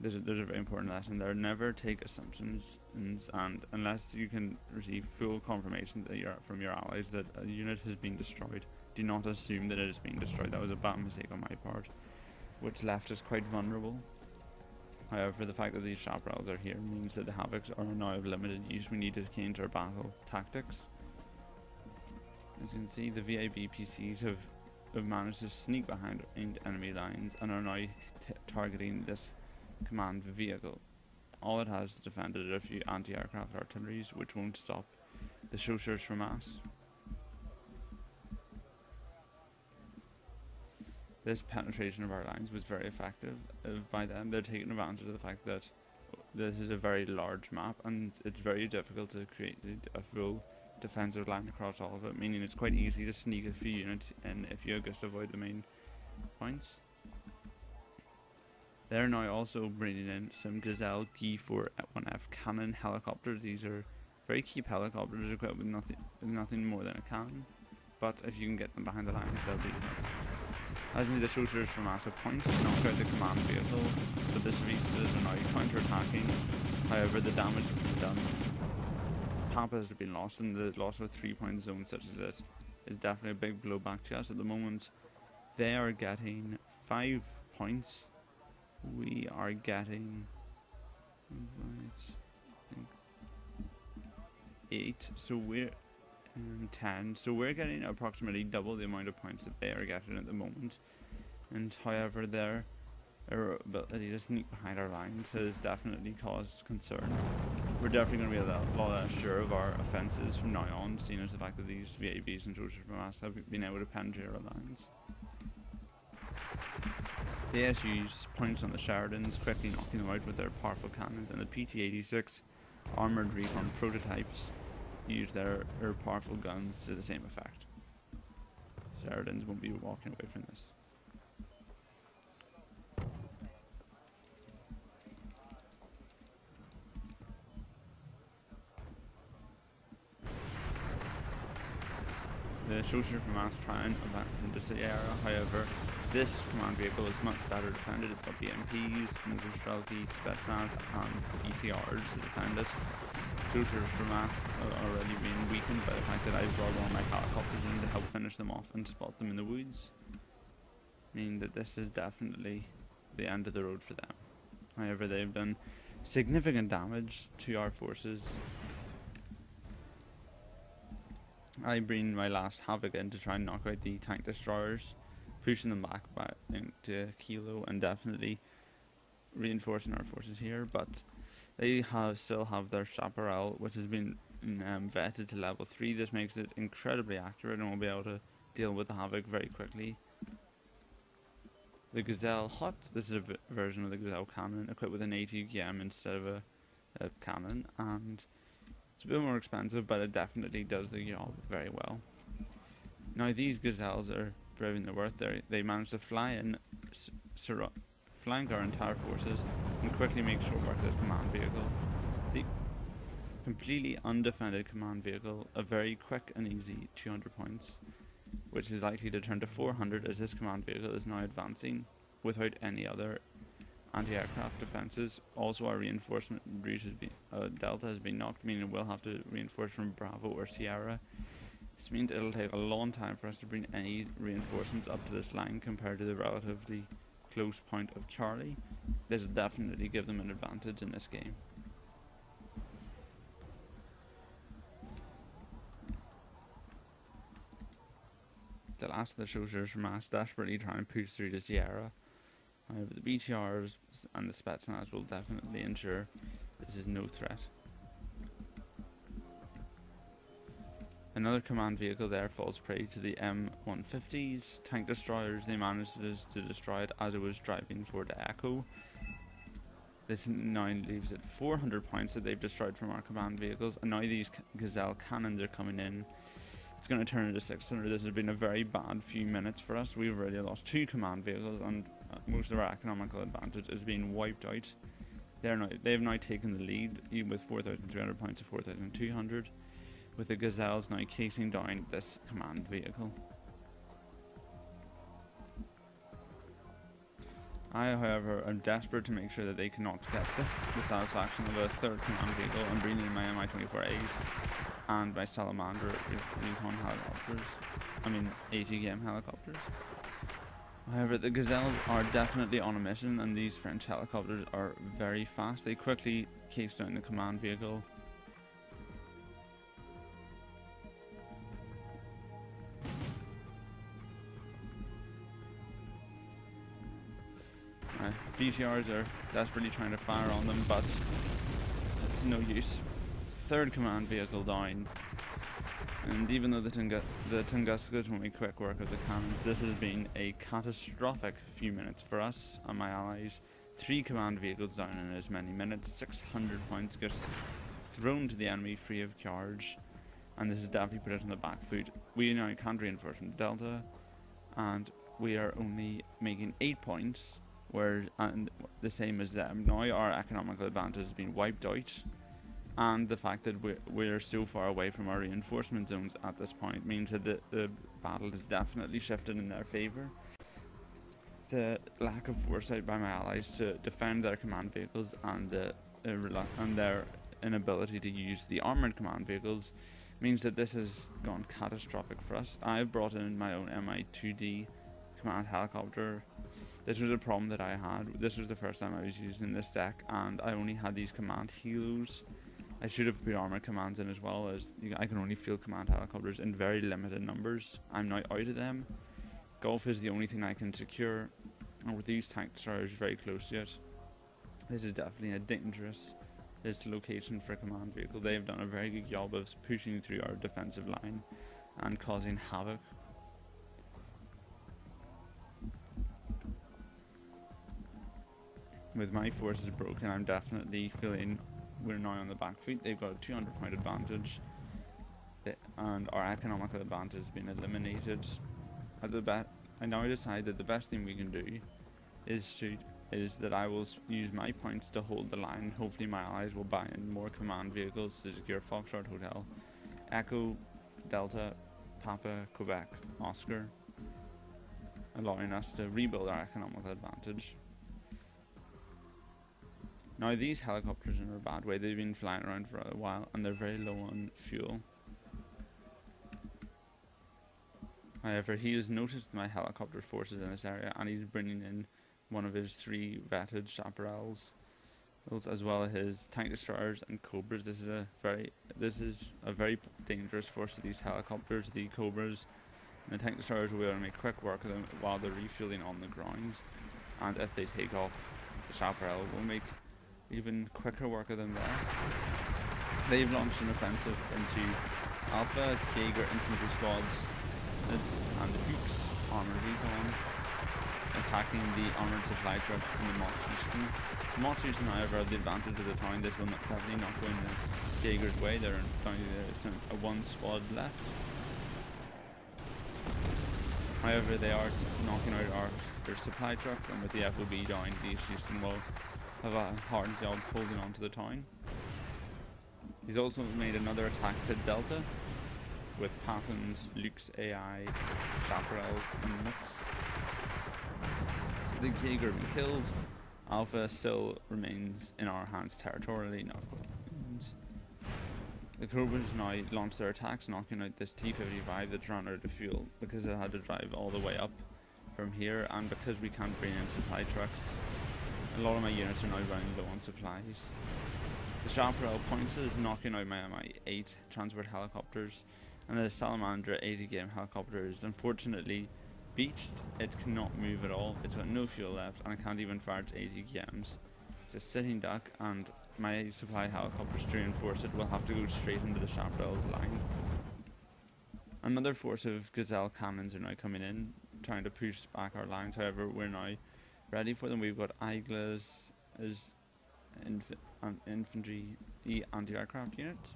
there's a very important lesson there. Never take assumptions, and unless you can receive full confirmation that from your allies that a unit has been destroyed, do not assume that it is being destroyed. That was a bad mistake on my part, which left us quite vulnerable. However, the fact that these chaparrals are here means that the Havocs are now of limited use. We need to change our battle tactics. As you can see, the VIB PCs have managed to sneak behind enemy lines and are now targeting this command vehicle. All it has to defend it are a few anti-aircraft artilleries, which won't stop the Chasseurs from mass. This penetration of our lines was very effective by them. They're taking advantage of the fact that this is a very large map and it's very difficult to create a full defensive line across all of it, meaning it's quite easy to sneak a few units in if you just avoid the main points. They're now also bringing in some Gazelle G4-1F cannon helicopters. These are very cheap helicopters equipped with nothing more than a cannon, but if you can get them behind the lines, they'll be as the Chasseurs for massive points to knock out the command vehicle, but the Services are now counter-attacking. However, the damage has been done. Papa has been lost, and the loss of 3-point zones such as this is definitely a big blow back to us at the moment. They are getting 5 points. We are getting 8, so we're 10, so we're getting approximately double the amount of points that they are getting at the moment. And however, their ability to sneak behind our lines has definitely caused concern. We're definitely going to be a lot less sure of our offences from now on, seeing as the fact that these VABs and Chasseurs from us have been able to penetrate our lines. The ASU's points on the Sheridans, quickly knocking them out with their powerful cannons, and the PT-86 armoured recon prototypes use their powerful guns to the same effect. Sheridans won't be walking away from this. The Chasseurs from us try and advance into Sierra. However, this command vehicle is much better defended. It's got BMPs, Motorstrelki, Spetsnaz and ETRs to defend it. Chasseurs from us are already being weakened by the fact that I've brought one of my helicopters in to help finish them off and spot them in the woods, meaning that this is definitely the end of the road for them. However, they've done significant damage to our forces. I bring my last Havoc in to try and knock out the tank destroyers, pushing them back into Kilo and definitely reinforcing our forces here, but they still have their Chaparral, which has been vetted to level 3. This makes it incredibly accurate and we'll be able to deal with the Havoc very quickly. The Gazelle Hut, this is a version of the Gazelle cannon equipped with an ATGM instead of a cannon, and it's a bit more expensive, but it definitely does the job very well. Now these Gazelles are proving their worth. They managed to fly in, flank our entire forces, and quickly make short work of this command vehicle. See, completely undefended command vehicle, a very quick and easy 200 points, which is likely to turn to 400 as this command vehicle is now advancing without any other anti-aircraft defences. Also, our reinforcement route has been Delta has been knocked, meaning we'll have to reinforce from Bravo or Sierra. This means it'll take a long time for us to bring any reinforcements up to this line compared to the relatively close point of Charlie. This will definitely give them an advantage in this game. The last of the Chasseurs from us desperately trying to push through to Sierra. However, the BTRs and the Spetsnaz will definitely ensure this is no threat. Another command vehicle there falls prey to the M150s tank destroyers. They managed to destroy it as it was driving for the Echo. This now leaves it 400 points that they've destroyed from our command vehicles, and now these Gazelle cannons are coming in. It's going to turn into 600. This has been a very bad few minutes for us. We've already lost 2 command vehicles, and most of our economical advantage is being wiped out. They've now taken the lead, even with 4,300 points to 4,200, with the Gazelles now casing down this command vehicle. I, however, am desperate to make sure that they cannot get the satisfaction of a third command vehicle and bring in my Mi-24As and my Salamander recon helicopters. I mean, ATGM helicopters. However, the Gazelles are definitely on a mission, and these French helicopters are very fast. They quickly chase down the command vehicle. BTRs are desperately trying to fire on them, but it's no use. Third command vehicle down. And even though the Tunguskas will make quick work of the cannons, this has been a catastrophic few minutes for us and my allies. 3 command vehicles down in as many minutes, 600 points gets thrown to the enemy free of charge, and this has definitely put us on the back foot. We now can't reinforce from Delta, and we are only making 8 points, and the same as them. Now our economical advantage has been wiped out, and the fact that we're so far away from our reinforcement zones at this point means that the battle has definitely shifted in their favour. The lack of foresight by my allies to defend their command vehicles and their inability to use the armoured command vehicles means that this has gone catastrophic for us. I've brought in my own Mi-2D command helicopter. This was a problem that I had. This was the first time I was using this deck, and I only had these command helos. I should have put armoured commands in as well, as I can only field command helicopters in very limited numbers. I'm now out of them. Golf is the only thing I can secure, and with these tank destroyers very close to it, this is definitely a dangerous location for a command vehicle. They have done a very good job of pushing through our defensive line and causing havoc. With my forces broken, I'm definitely feeling we're now on the back foot. They've got a 200 point advantage, and our economical advantage has been eliminated. I now decide that the best thing we can do is that I will use my points to hold the line. Hopefully my allies will buy in more command vehicles to secure Foxtrot Hotel, Echo, Delta, Papa, Quebec, Oscar, allowing us to rebuild our economical advantage. Now these helicopters are in a bad way. They've been flying around for a while and they're very low on fuel. However, he has noticed my helicopter forces in this area, and he's bringing in one of his 3 vetted chaparrals, as well as his tank destroyers and Cobras. This is a very dangerous force of these helicopters. The Cobras and the tank destroyers will be able to make quick work of them while they're refueling on the ground, and if they take off, the chaparral will make even quicker work of them there. They've launched an offensive into Alpha, Jaeger infantry squads, and the Fuchs armoured recon, attacking the armoured supply trucks in the Mott's Houston. The Mott's Houston, however, have the advantage of the town. This will definitely not go in the Jaeger's way. There's a 1 squad left. However, they are knocking out their supply trucks, and with the FOB down, the Houston will have a hard job holding on to the town. He's also made another attack to Delta with Patton's, Luke's AI, Chaparrals, and Mix. The Jaeger been killed. Alpha still remains in our hands territorially. The Cobras now launched their attacks, knocking out this T-55 that's run out of fuel because it had to drive all the way up from here, and because we can't bring in supply trucks, a lot of my units are now running low on supplies. The Chaparral points is knocking out my Mi-8 transport helicopters, and the Salamander ATGM helicopter is unfortunately beached. It cannot move at all. It's got no fuel left, and it can't even fire its ATGMs. It's a sitting duck, and my supply helicopters to reinforce it will have to go straight into the Chaparral's line. Another force of Gazelle cannons are now coming in, trying to push back our lines. However, we're now ready for them. We've got Iglas as infantry anti-aircraft units.